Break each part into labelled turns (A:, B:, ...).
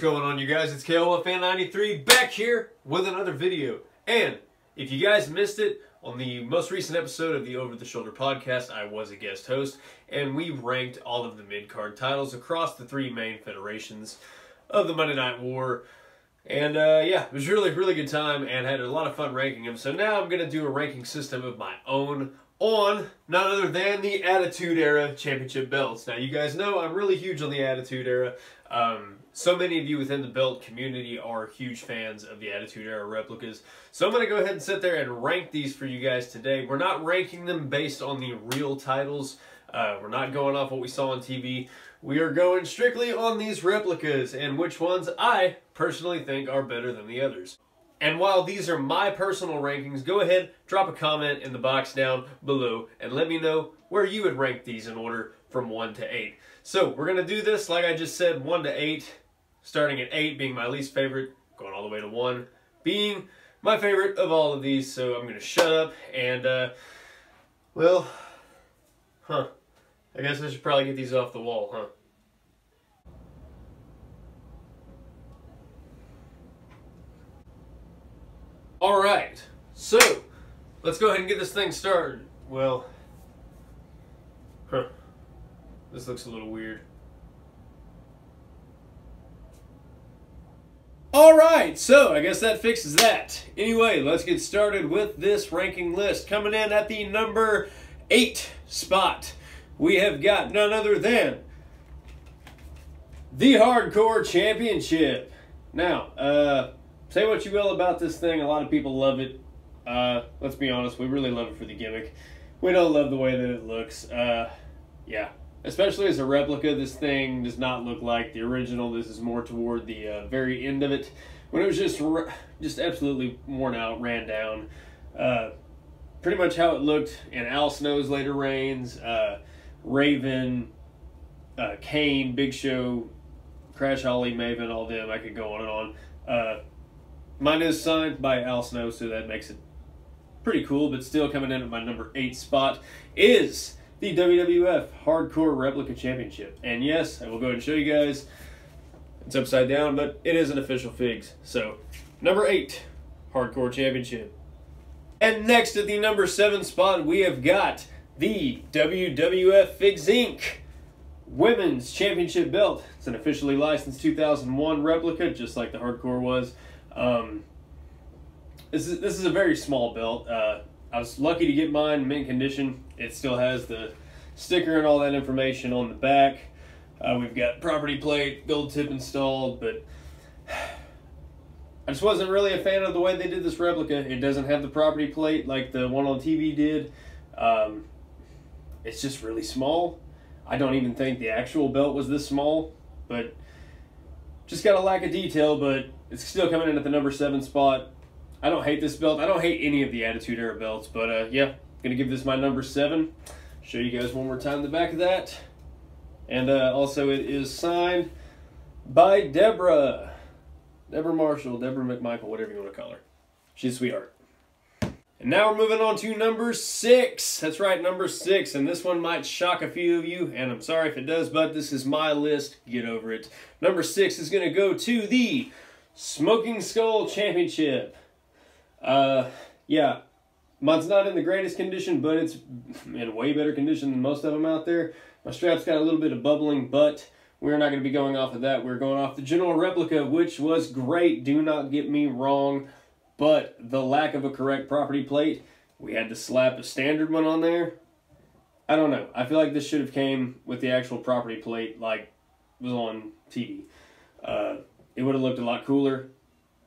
A: going on, you guys? It's KOFan93 back here with another video. And if you guys missed it, on the most recent episode of the Over the Shoulder podcast, I was a guest host, and we ranked all of the mid-card titles across the three main federations of the Monday Night War. And yeah, it was really good time and had a lot of fun ranking them. So now I'm going to do a ranking system of my own on none other than the Attitude Era Championship belts. Now, you guys know I'm really huge on the Attitude Era. So many of you within the belt community are huge fans of the Attitude Era replicas. So I'm going to go ahead and sit there and rank these for you guys today. We're not ranking them based on the real titles. We're not going off what we saw on TV. We are going strictly on these replicas and which ones I personally think are better than the others. And while these are my personal rankings, go ahead, drop a comment in the box down below and let me know where you would rank these in order from 1 to 8. So we're going to do this, like I just said, 1 to 8, starting at 8 being my least favorite, going all the way to 1 being my favorite of all of these. So I'm going to shut up and, well, I guess I should probably get these off the wall, huh? Alright, so let's go ahead and get this thing started. Well, this looks a little weird. Alright, so I guess that fixes that. Anyway, let's get started with this ranking list. Coming in at the number 8 spot, we have got none other than the Hardcore Championship. Now, say what you will about this thing, a lot of people love it. Let's be honest, we really love it for the gimmick. We don't love the way that it looks. Yeah, especially as a replica, this thing does not look like the original. This is more toward the very end of it, when it was just absolutely worn out, ran down. Pretty much how it looked in Al Snow's later reigns, Raven, Kane, Big Show, Crash Holly, Maven, all them. I could go on and on. Mine is signed by Al Snow, so that makes it pretty cool, but still coming in at my number 8 spot is the WWF Hardcore Replica Championship. And yes, I will go ahead and show you guys. It's upside down, but it is an official figs. So, number 8, Hardcore Championship. And next at the number 7 spot, we have got the WWF Figs Inc. Women's Championship Belt. It's an officially licensed 2001 replica, just like the Hardcore was. This is a very small belt. I was lucky to get mine mint condition. It still has the sticker and all that information on the back. We've got property plate, gold tip installed, but I just wasn't really a fan of the way they did this replica. It doesn't have the property plate like the one on TV did. It's just really small. I don't even think the actual belt was this small, but just got a lack of detail, but it's still coming in at the number 7 spot. I don't hate this belt. I don't hate any of the Attitude Era belts, but yeah, gonna give this my number 7. Show you guys one more time the back of that. And also it is signed by Deborah Marshall, Deborah McMichael, whatever you want to call her. She's a sweetheart. And now we're moving on to number 6. That's right, number 6. And this one might shock a few of you, and I'm sorry if it does, but this is my list. Get over it. Number 6 is going to go to the Smoking Skull Championship. Yeah, mine's not in the greatest condition, but it's in way better condition than most of them out there. My strap's got a little bit of bubbling, but we're not going to be going off of that. We're going off the general replica, which was great. Do not get me wrong. But the lack of a correct property plate, we had to slap a standard one on there. I don't know. I feel like this should have came with the actual property plate like was on TV. It would have looked a lot cooler.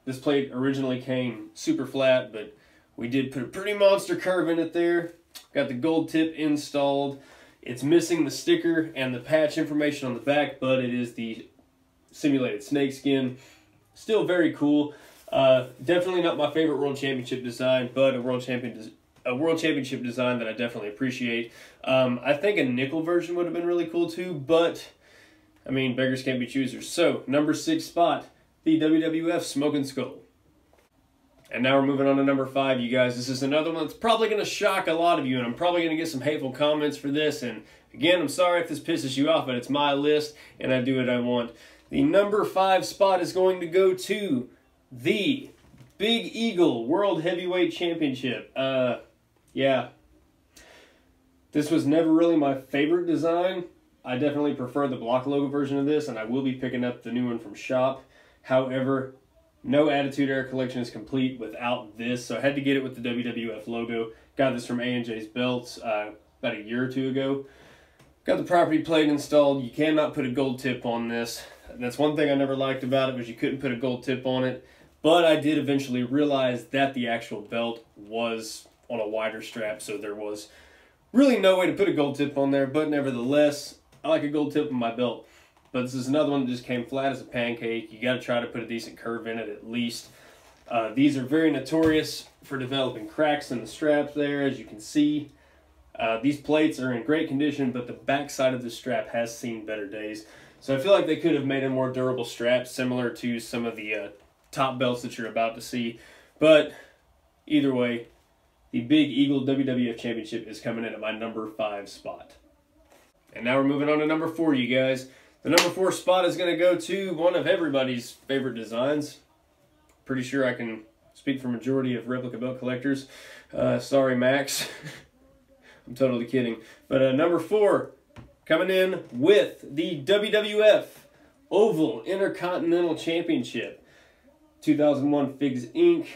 A: This plate originally came super flat, but we did put a pretty monster curve in it there. Got the gold tip installed. It's missing the sticker and the patch information on the back, but it is the simulated snakeskin. Still very cool. Definitely not my favorite World Championship design, but a World Championship design that I definitely appreciate. I think a nickel version would have been really cool too, but I mean, beggars can't be choosers. So, number 6 spot, the WWF Smoking Skull. And now we're moving on to number 5, you guys. This is another one that's probably going to shock a lot of you, and I'm probably going to get some hateful comments for this. And again, I'm sorry if this pisses you off, but it's my list, and I do what I want. The number 5 spot is going to go to the Big Eagle World Heavyweight Championship. Yeah. This was never really my favorite design. I definitely prefer the block logo version of this, and I will be picking up the new one from Shop. However, no Attitude Era collection is complete without this, so I had to get it with the WWF logo. Got this from A&J's Belts about a year or two ago. Got the property plate installed. You cannot put a gold tip on this. That's one thing I never liked about it, was you couldn't put a gold tip on it. But I did eventually realize that the actual belt was on a wider strap, so there was really no way to put a gold tip on there. But nevertheless, I like a gold tip on my belt. But this is another one that just came flat as a pancake. You got to try to put a decent curve in it at least. These are very notorious for developing cracks in the straps there, as you can see. These plates are in great condition, but the back side of the strap has seen better days. So I feel like they could have made a more durable strap, similar to some of the top belts that you're about to see. But either way, the Big Eagle WWF Championship is coming in at my number 5 spot. And now we're moving on to number 4, you guys. The number 4 spot is going to go to one of everybody's favorite designs. Pretty sure I can speak for majority of replica belt collectors. Sorry, Max. I'm totally kidding. But number 4, coming in with the WWF Oval Intercontinental Championship. 2001 Figs Inc.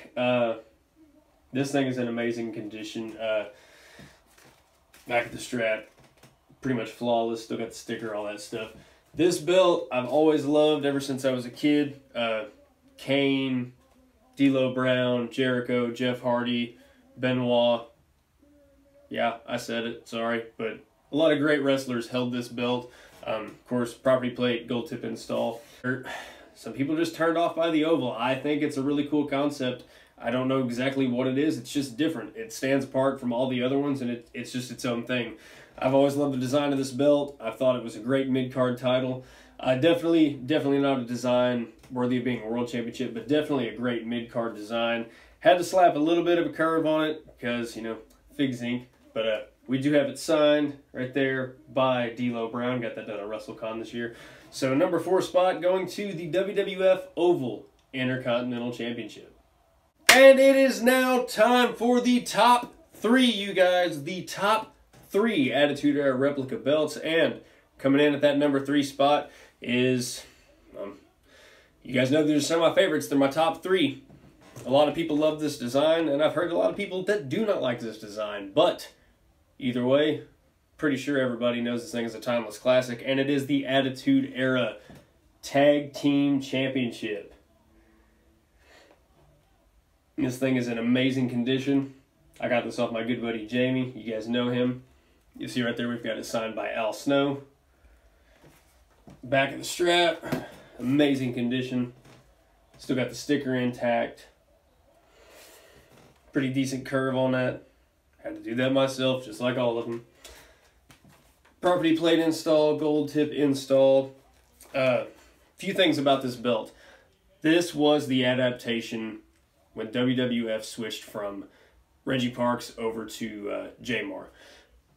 A: This thing is in amazing condition. Back of the strap, pretty much flawless. Still got the sticker, all that stuff. This belt I've always loved ever since I was a kid. Kane, D'Lo Brown, Jericho, Jeff Hardy, Benoit. Yeah, I said it, sorry. But a lot of great wrestlers held this belt. Of course, property plate, gold tip install. Some people just turned off by the oval. I think it's a really cool concept. I don't know exactly what it is. It's just different. It stands apart from all the other ones, and it's just its own thing. I've always loved the design of this belt. I thought it was a great mid-card title. Definitely not a design worthy of being a world championship, but definitely a great mid-card design. Had to slap a little bit of a curve on it because, you know, Figs Inc. But we do have it signed right there by D'Lo Brown. Got that done at WrestleCon this year. So number 4 spot going to the WWF Oval Intercontinental Championship. And it is now time for the top 3, you guys. The top 3 Attitude Era replica belts. And coming in at that number 3 spot is, you guys know these are some of my favorites. They're my top 3. A lot of people love this design, and I've heard a lot of people that do not like this design. But either way, pretty sure everybody knows this thing is a timeless classic, and it is the Attitude Era Tag Team Championship. This thing is in amazing condition. I got this off my good buddy Jamie. You guys know him. You see right there, we've got it signed by Al Snow. Back of the strap, amazing condition. Still got the sticker intact. Pretty decent curve on that. Had to do that myself, just like all of them. Property plate install, gold tip install. Few things about this belt. This was the adaptation when WWF switched from Reggie Parks over to Jamar.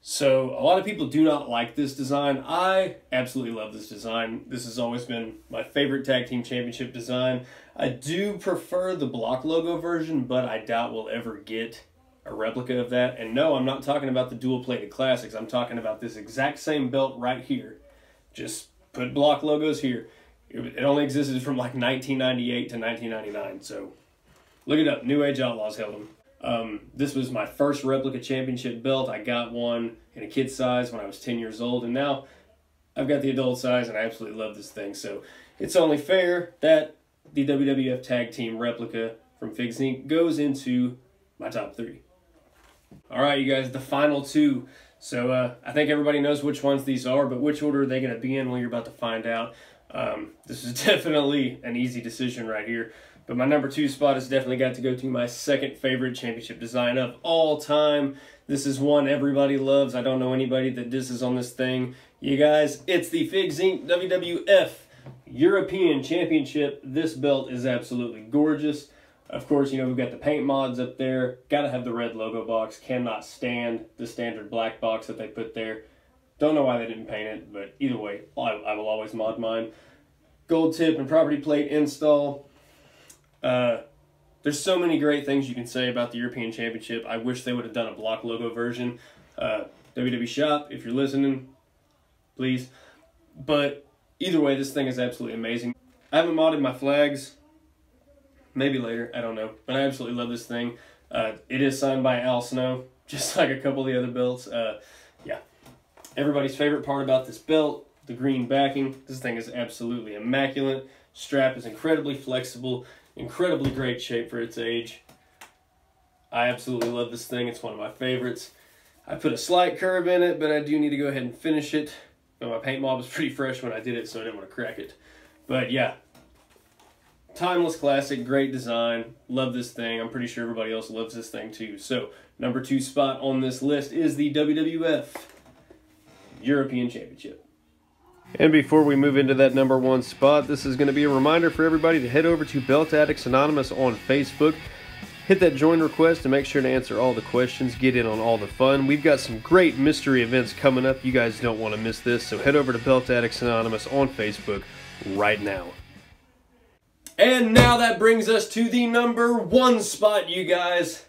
A: So a lot of people do not like this design. I absolutely love this design. This has always been my favorite tag team championship design. I do prefer the block logo version, but I doubt we'll ever get a replica of that. And no, I'm not talking about the dual plated classics. I'm talking about this exact same belt right here. Just put block logos here. It only existed from like 1998 to 1999. So look it up. New Age Outlaws held them. This was my first replica championship belt. I got one in a kid size when I was 10 years old, and now I've got the adult size, and I absolutely love this thing. So it's only fair that the WWF Tag Team replica from Figs Inc. goes into my top 3. All right, you guys, the final 2. So I think everybody knows which ones these are, but which order are they going to be in? Well, you're about to find out. This is definitely an easy decision right here. But my number 2 spot has definitely got to go to my second favorite championship design of all time. This is one everybody loves. I don't know anybody that disses on this thing. You guys, it's the Figs Inc. WWF European Championship. This belt is absolutely gorgeous. Of course, you know, we've got the paint mods up there. Got to have the red logo box. Cannot stand the standard black box that they put there. Don't know why they didn't paint it, but either way, I will always mod mine. gold tip and property plate install. There's so many great things you can say about the European Championship. I wish they would have done a block logo version. WWE Shop, if you're listening, please. But either way, this thing is absolutely amazing. I haven't modded my flags. Maybe later, I don't know. But I absolutely love this thing. It is signed by Al Snow, just like a couple of the other belts. Yeah. Everybody's favorite part about this belt, the green backing. This thing is absolutely immaculate. Strap is incredibly flexible, incredibly great shape for its age. I absolutely love this thing. It's one of my favorites. I put a slight curve in it, but I do need to go ahead and finish it. But my paint mob was pretty fresh when I did it, so I didn't want to crack it. But yeah, timeless classic, great design. Love this thing. I'm pretty sure everybody else loves this thing too. So, number 2 spot on this list is the WWF European Championship. And before we move into that number 1 spot, this is going to be a reminder for everybody to head over to Belt-Addicts Anonymous on Facebook. Hit that join request and make sure to answer all the questions. Get in on all the fun. We've got some great mystery events coming up. You guys don't want to miss this. So head over to Belt-Addicts Anonymous on Facebook right now. And now that brings us to the number 1 spot, you guys.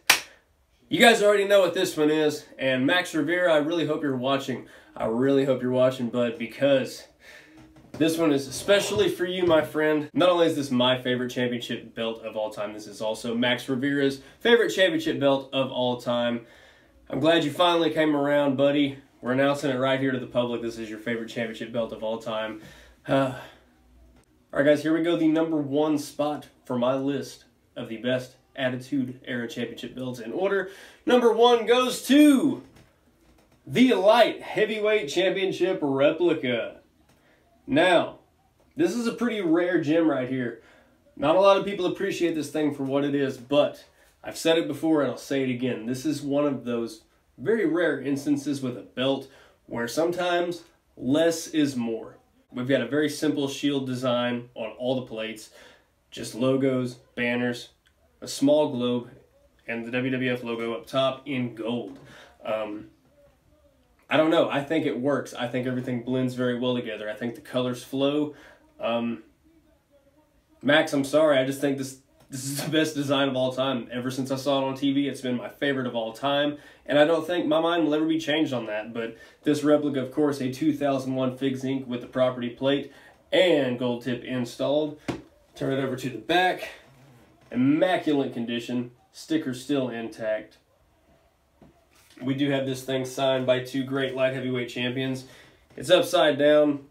A: You guys already know what this one is. And Max Rivera, I really hope you're watching. I really hope you're watching, bud, because this one is especially for you, my friend. Not only is this my favorite championship belt of all time, this is also Max Rivera's favorite championship belt of all time. I'm glad you finally came around, buddy. We're announcing it right here to the public. This is your favorite championship belt of all time. All right, guys, here we go. The number 1 spot for my list of the best Attitude Era Championship belts in order. Number 1 goes to the Light Heavyweight Championship Replica. Now, this is a pretty rare gem right here. Not a lot of people appreciate this thing for what it is, but I've said it before and I'll say it again. This is one of those very rare instances with a belt where sometimes less is more. We've got a very simple shield design on all the plates, just logos, banners, a small globe, and the WWF logo up top in gold. I don't know. I think it works. I think everything blends very well together. I think the colors flow. Max, I'm sorry. I just think this is the best design of all time. Ever since I saw it on TV, it's been my favorite of all time. And I don't think my mind will ever be changed on that. But this replica, of course, a 2001 Figs Inc. with the property plate and gold tip installed. Turn it over to the back. Immaculate condition. Sticker still intact. We do have this thing signed by 2 great light heavyweight champions. It's upside down,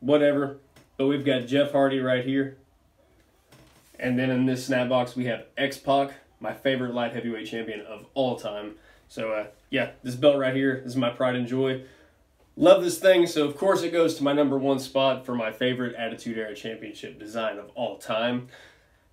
A: whatever. But we've got Jeff Hardy right here. And then in this snap box, we have X-Pac, my favorite light heavyweight champion of all time. So, yeah, this belt right here, this is my pride and joy. Love this thing, so of course it goes to my number 1 spot for my favorite Attitude Era Championship design of all time.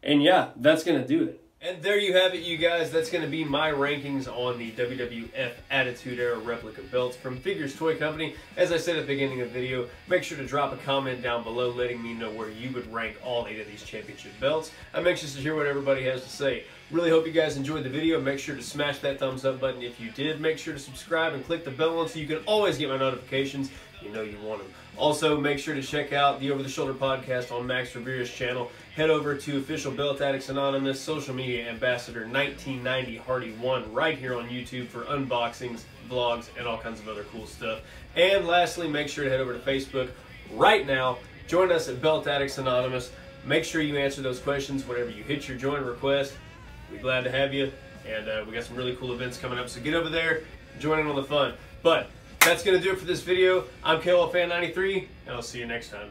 A: And yeah, that's going to do it. And there you have it, you guys. That's going to be my rankings on the WWF Attitude Era replica belts from Figures Toy Company. As I said at the beginning of the video, make sure to drop a comment down below letting me know where you would rank all 8 of these championship belts. I'm anxious to hear what everybody has to say. Really hope you guys enjoyed the video. Make sure to smash that thumbs up button if you did. Make sure to subscribe and click the bell on so you can always get my notifications. You know you want them. Also, make sure to check out the Over the Shoulder podcast on Max Rivera's channel. Head over to official Belt-Addicts Anonymous, social media ambassador 1990 Hardy 1 right here on YouTube for unboxings, vlogs, and all kinds of other cool stuff. And lastly, make sure to head over to Facebook right now. Join us at Belt-Addicts Anonymous. Make sure you answer those questions whenever you hit your join request. We're glad to have you. And we got some really cool events coming up, so get over there, join in on the fun. But that's going to do it for this video. I'm KOLFan93, and I'll see you next time.